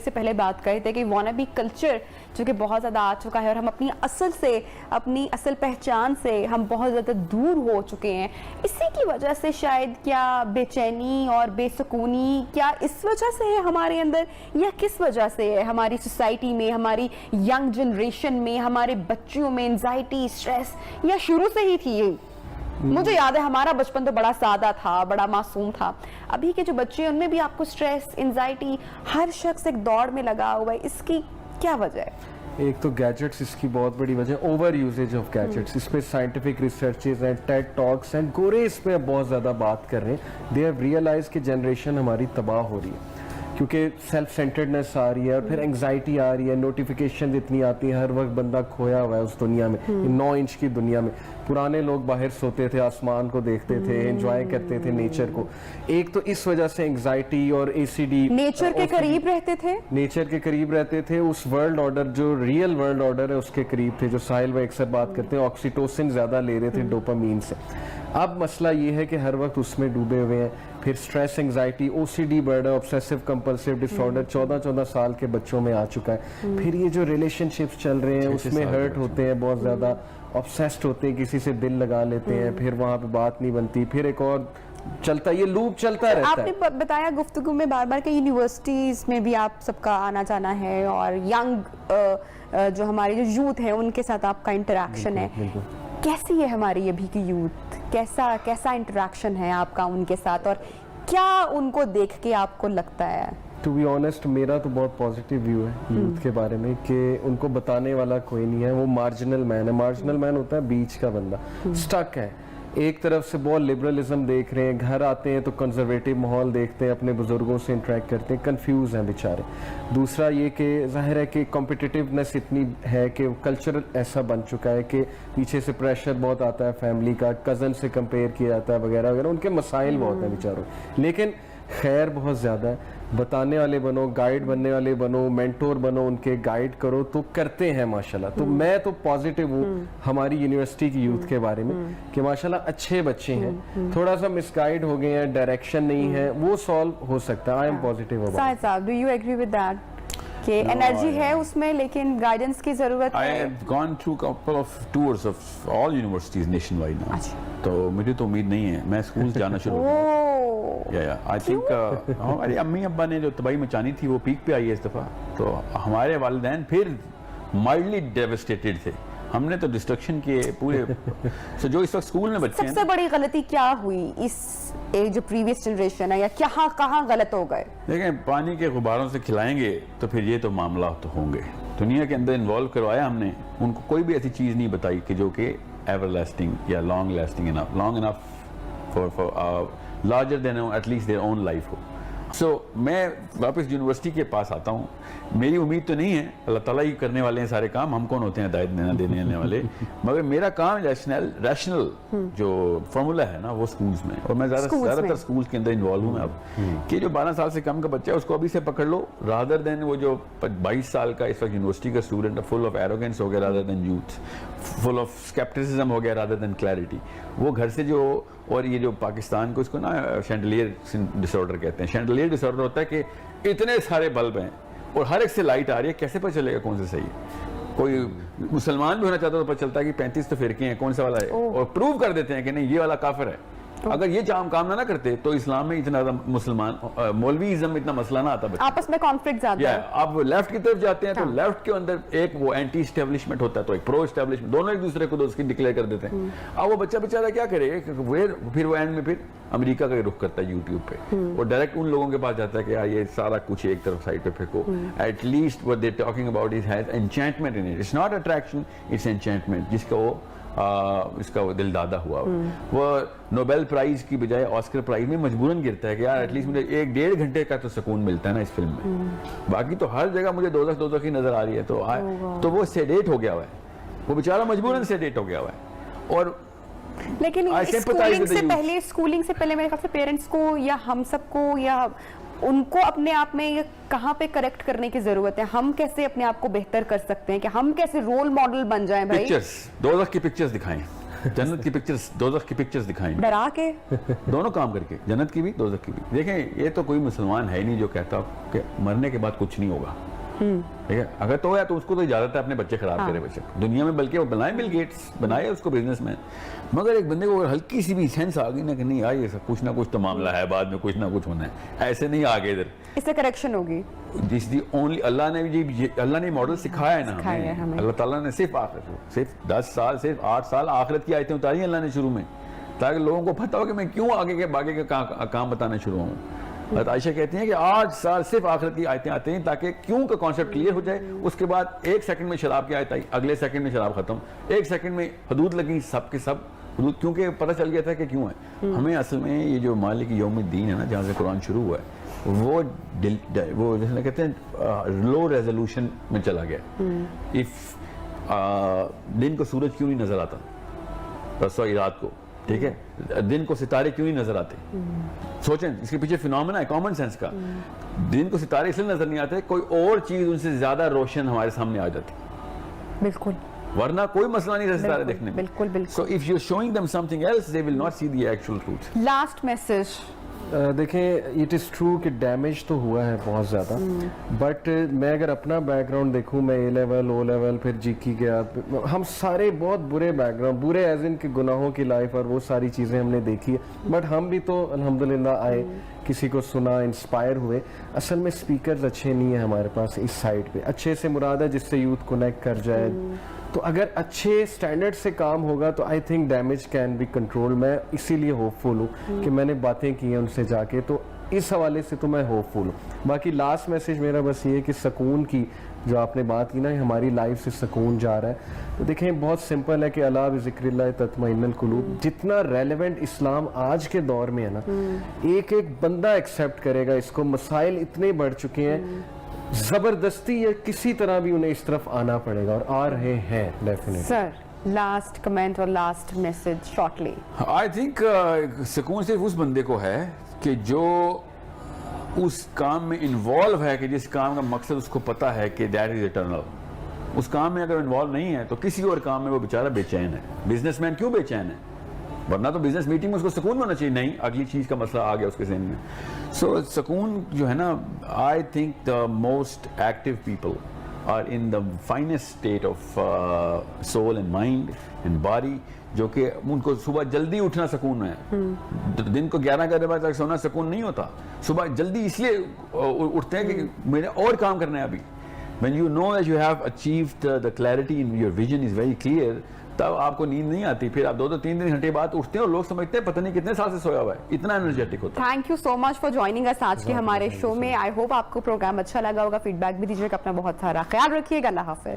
से पहले बात कर रहे थे कि वाना बी कल्चर जो कि बहुत ज़्यादा आ चुका है और हम अपनी असल पहचान से हम बहुत ज़्यादा दूर हो चुके हैं। इसी की वजह से शायद क्या बेचैनी और बेसुकूनी क्या इस वजह से है हमारे अंदर, या किस वजह से है हमारी सोसाइटी में, हमारी यंग जनरेशन में, हमारे बच्चों में एंजाइटी, स्ट्रेस, या शुरू से ही थी ये? मुझे याद है हमारा बचपन तो बड़ा सादा था, बड़ा मासूम था। अभी के जो बच्चे हैं उनमें भी आपको स्ट्रेस, एंजाइटी, हर शख्स एक दौड़ में लगा हुआ है। इसकी क्या वजह है? एक तो गैजेट्स इसकी बहुत बड़ी वजह, ओवर यूजेज ऑफ गैजेट्स। इस पे scientific researches and Ted talks and गोरे इस पे बहुत ज़्यादा बात कर रहे हैं। दे हैव रियलाइज कि जनरेशन हमारी तबाह हो रही है क्योंकि सेल्फ सेंटर्डनेस आ रही है और फिर एंग्जाइटी आ रही है, नोटिफिकेशन इतनी आती है, हर वक्त बंदा खोया हुआ है उस दुनिया में, 9 इंच की दुनिया में। पुराने लोग बाहर सोते थे, आसमान को देखते थे, एंजॉय करते थे नेचर को। एक तो इस वजह से एंग्जाइटी और एसीडी, नेचर के करीब रहते थे, नेचर के करीब रहते थे, उस वर्ल्ड ऑर्डर जो रियल वर्ल्ड ऑर्डर है उसके करीब थे, जो साहिल भाई अक्सर बात करते हैं, ऑक्सीटोसिन ज्यादा ले रहे थे डोपामीन से। अब मसला ये है कि हर वक्त उसमें डूबे हुए हैं। फिर स्ट्रेस, एंग्जाइटी, ओसीडी बढ़, ऑब्सेसिव कंपल्सिव डिसऑर्डर 14-14 साल के बच्चों में आ चुका है। फिर ये जो रिलेशनशिप्स चल रहे हैं उसमें हर्ट होते हैं बहुत ज्यादा, ऑब्सेस्ड होते हैं, किसी से दिल लगा लेते हैं, फिर वहां पे बात नहीं बनती, फिर एक और चलता, ये लूप चलता रहता है। आपने बताया गुफ्तगू में बार बार कि यूनिवर्सिटीज में भी आप सबका आना जाना है और यंग जो हमारे जो यूथ है उनके साथ आपका इंटरेक्शन है। कैसी है हमारी अभी की यूथ, कैसा इंटरेक्शन है आपका उनके साथ, और क्या उनको देख के आपको लगता है? टू बी ऑनेस्ट मेरा तो बहुत पॉजिटिव व्यू है यूथ के बारे में कि उनको बताने वाला कोई नहीं है। वो मार्जिनल मैन है। मार्जिनल मैन होता है बीच का बंदा, स्टक है। एक तरफ से बहुत लिबरलिज्म देख रहे हैं, घर आते हैं तो कंजर्वेटिव माहौल देखते हैं, अपने बुजुर्गों से इंटरेक्ट करते हैं, कंफ्यूज हैं बेचारे। दूसरा ये कि जाहिर है कि कॉम्पिटिटिवनेस इतनी है कि कल्चर ऐसा बन चुका है कि पीछे से प्रेशर बहुत आता है फैमिली का, कज़न से कंपेयर किया जाता है वगैरह वगैरह। उनके मसाइल बहुत हैं बेचारों, लेकिन खैर बहुत ज़्यादा है। बताने वाले बनो, गाइड बनने वाले बनो, मेंटोर बनो, उनके गाइड करो तो करते हैं माशाल्लाह। तो मैं तो पॉजिटिव हूँ हमारी यूनिवर्सिटी की यूथ के बारे में कि माशाल्लाह अच्छे बच्चे हैं। थोड़ा सा मिसगाइड हो गए हैं, डायरेक्शन नहीं है, वो सॉल्व हो सकता है। I am positive about it. Sahid, do you agree with that कि एनर्जी है उसमें लेकिन गाइडेंस की जरूरत है? I have gone through couple of tours of all universities nationwide now. तो मुझे तो उम्मीद नहीं है, मैं स्कूल जाना शुरू या आई थिंक हमारे अम्मी अब्बा ने जो तबाही मचानी थी वो पीक पे आई है इस दफ़ा। तो हमारे वालिदैन फिर माइल्डली डेवस्टेटेड थे, हमने तो डिस्ट्रक्शन किए पूरे। सो जो इस वक्त स्कूल में बच्चे हैं, सबसे बड़ी गलती क्या हुई इस जो प्रीवियस जनरेशन है, या कहाँ गलत हो गए? देखें, पानी के गुब्बारों से खिलाएंगे तो फिर ये तो मामला तो होंगे। दुनिया के अंदर इन्वॉल्व करवाया हमने, उनको कोई भी ऐसी चीज़ नहीं बताई कि जो कि एवर लास्टिंग या long lasting enough, long enough for larger than at least their own life हो। सो मैं वापस यूनिवर्सिटी के पास आता हूँ। मेरी उम्मीद तो नहीं है, अल्लाह ताला ही करने वाले हैं सारे काम, हम कौन होते हैं हिदायत देने वाले। मगर मेरा काम रैशनल जो फार्मूला है ना वो स्कूल्स में, और मैं ज़्यादातर स्कूल्स के अंदर इन्वॉल्व हूँ अब, कि जो 12 साल से कम का बच्चा है उसको अभी से पकड़ लो, रादर देन वो जो 22 साल का इस वक्त यूनिवर्सिटी का स्टूडेंट फुल ऑफ एरोगेंस हो गया, rather than youth full of scepticism हो गया, रादर देन क्लैरिटी। वो घर से जो, और ये जो पाकिस्तान को इसको ना शैंडलियर डिसऑर्डर कहते हैं। शैंडलियर डिसऑर्डर होता है कि इतने सारे बल्ब हैं और हर एक से लाइट आ रही है, कैसे पता चलेगा कौन सा सही है? कोई मुसलमान भी होना चाहता है तो पता चलता है कि 35 तो फिरके हैं, कौन सा वाला है, और प्रूव कर देते हैं कि नहीं ये वाला काफिर है। अगर ये काम ना करते तो इस्लाम में इतना मुसलमान मौलवीइज्म में इतना मसला ना आता, आपस में कॉन्फ्लिक्ट ज्यादा है। आप लेफ्ट की तरफ जाते हैं तो लेफ्ट के अंदर एक वो एंटी एस्टेब्लिशमेंट होता है, तो एक प्रो एस्टेब्लिशमेंट, दोनों एक दूसरे को दोस्त डिक्लेयर कर देते हैं। अब वो बच्चा बेचारा क्या करे, फिर वो एंड में फिर अमेरिका का रुख करता है यूट्यूब पे, और डायरेक्ट उन लोगों के पास जाता है कि यार ये सारा कुछ एक तरफ साइड पे फेंको। At least what they talking about is has enchantment in it, it's not attraction, it's enchantment, जिसका वो इसका वो दिल दादा हुआ। वो नोबेल प्राइज की बजाय ऑस्कर प्राइज में मजबूरन गिरता है कि यार एटलीस्ट मुझे 1-1.5 घंटे का तो सुकून मिलता है ना इस फिल्म में, बाकी तो हर जगह मुझे दो की नजर आ रही है। तो वो सेडेट हो गया हुआ है, वो बेचारा मजबूरन सेडेट हो गया हुआ है। और लेकिन स्कूलिंग से पहले मेरे ख्याल से पेरेंट्स को या हम सबको या उनको अपने आप में ये कहाँ पे करेक्ट करने की जरूरत है? हम कैसे अपने आप को बेहतर कर सकते हैं, कि हम कैसे रोल मॉडल बन जाएं भाई? पिक्चर्स, 2 की पिक्चर्स दिखाएं। जन्नत की पिक्चर्स, दोज़ख की पिक्चर्स दिखाएंगे, डरा के। दोनों काम करके, जन्नत की भी दोज़ख की भी। देखें, ये तो कोई मुसलमान है ही नहीं जो कहता कि मरने के बाद कुछ नहीं होगा। ठीक है, अगर तो है तो उसको तो इजाजत है अपने बच्चे खराब करे बच्चे दुनिया में, बल्कि वो बनाए बिल गेट्स, बनाए उसको बिजनेसमैन। मगर एक बंदे को अगर हल्की सी भी सेंस आ गई ना कि नहीं यार ये सब कुछ ना कुछ तो मामला है, बाद में कुछ ना कुछ होना है, ऐसे नहीं आगे इधर, इससे करेक्शन होगी। दिस दी ओनली, अल्लाह ने भी, अल्लाह ने मॉडल सिखाया है ना हमें। अल्लाह ताला ने सिर्फ 10 साल, सिर्फ 8 साल आखिरत की आयतें उतारी अल्लाह ने शुरू में, ताकि लोगों को पता हो कि मैं क्यों आगे के काम बताना शुरू हूँ। आयशा कहती हैं कि 8 साल सिर्फ आखिरत की आयतें आती हैं ताकि क्यों का कॉन्सेप्ट क्लियर हो जाए। उसके बाद 1 सेकंड में शराब की आयत आई, अगले सेकंड में शराब खत्म, 1 सेकंड में हदूद लगी, सब के सब हदूद, क्योंकि पता चल गया था कि क्यों है। हमें असल में ये जो मालिक यौमुद्दीन है ना, जहाँ से कुरान शुरू हुआ है, वो जैसे कहते हैं लो रेजोल्यूशन में चला गया। इफ दिन को सूरज क्यों नहीं नजर आता, सॉरी रात को, ठीक है, दिन को सितारे क्यों नहीं नजर आते? सोचें, इसके पीछे फिनोमेना है कॉमन सेंस का। दिन को सितारे इसलिए नजर नहीं आते, कोई और चीज उनसे ज्यादा रोशन हमारे सामने आ जाती, बिल्कुल, वरना कोई मसला नहीं सितारे देखने में। बिल्कुल बिल्कुल। So if you showing them something else, they will not see the actual truth. Last message. देखें, इट इज़ ट्रू कि डैमेज तो हुआ है बहुत ज़्यादा, बट मैं अगर अपना बैकग्राउंड देखूं, मैं A लेवल, O लेवल, फिर जीकी गया, हम सारे बहुत बुरे बैकग्राउंड, बुरे एज इन के गुनाहों की लाइफ और वो सारी चीज़ें हमने देखी है, बट हम भी तो अल्हम्दुलिल्लाह आए, किसी को सुना, इंस्पायर हुए। असल में स्पीकर्स अच्छे नहीं है हमारे पास इस साइड पे, अच्छे से मुराद है जिससे यूथ कनेक्ट कर जाए। तो अगर अच्छे स्टैंडर्ड से काम होगा तो I think damage can be control. मैं इसीलिए होपफुल हूँ कि मैंने बातें की हैं उनसे जाके, तो इस हवाले से तो मैं होपफुल हूँ। बाकी लास्ट मैसेज मेरा बस ये है कि सुकून की जो आपने बात की ना, हमारी लाइफ से सुकून जा रहा है। तो देखें, बहुत सिंपल है कि अला बिज़िक्रिल्लाह तत्मइन्नुल कुलूब, जितना रेलेवेंट इस्लाम आज के दौर में है ना, एक एक बंदा एक्सेप्ट करेगा इसको। मसाइल इतने बढ़ चुके हैं, जबरदस्ती या किसी तरह भी उन्हें इस तरफ आना पड़ेगा, और आ रहे हैं डेफिनेटली। सर, लास्ट कमेंट और last message shortly. I think सुकून सिर्फ उस बंदे को है कि जो उस काम में इन्वॉल्व है, कि जिस काम का मकसद उसको पता है कि दैट इज इटर्नल। उस काम में अगर इन्वॉल्व नहीं है तो किसी और काम में वो बेचारा बेचैन है। बिजनेसमैन क्यों बेचैन है? वरना तो बिजनेस मीटिंग में उसको सुकून होना चाहिए, नहीं अगली चीज का मसला आ गया उसके ज़हन में। सो सुकून जो है ना, I think the most active people are in the finest state of soul and mind and body, जो कि उनको सुबह जल्दी उठना सुकून है। दिन को 11 बजे तक सोना सुकून नहीं होता। सुबह जल्दी इसलिए उठते हैं कि मेरे और काम करना है अभी। When you know that you have achieved the clarity in your vision is very clear, तब आपको नींद नहीं आती। फिर आप 2-3 घंटे बाद उठते हैं और लोग समझते हैं पता नहीं कितने साल से सोया हुआ है, इतना एनर्जेटिक होता है। Thank you so much for joining us आज के हमारे शो में। आई होप आपको प्रोग्राम अच्छा लगा होगा। फीडबैक भी दीजिएगा। अपना बहुत सारा ख्याल रखिएगा। अल्लाह हाफिज।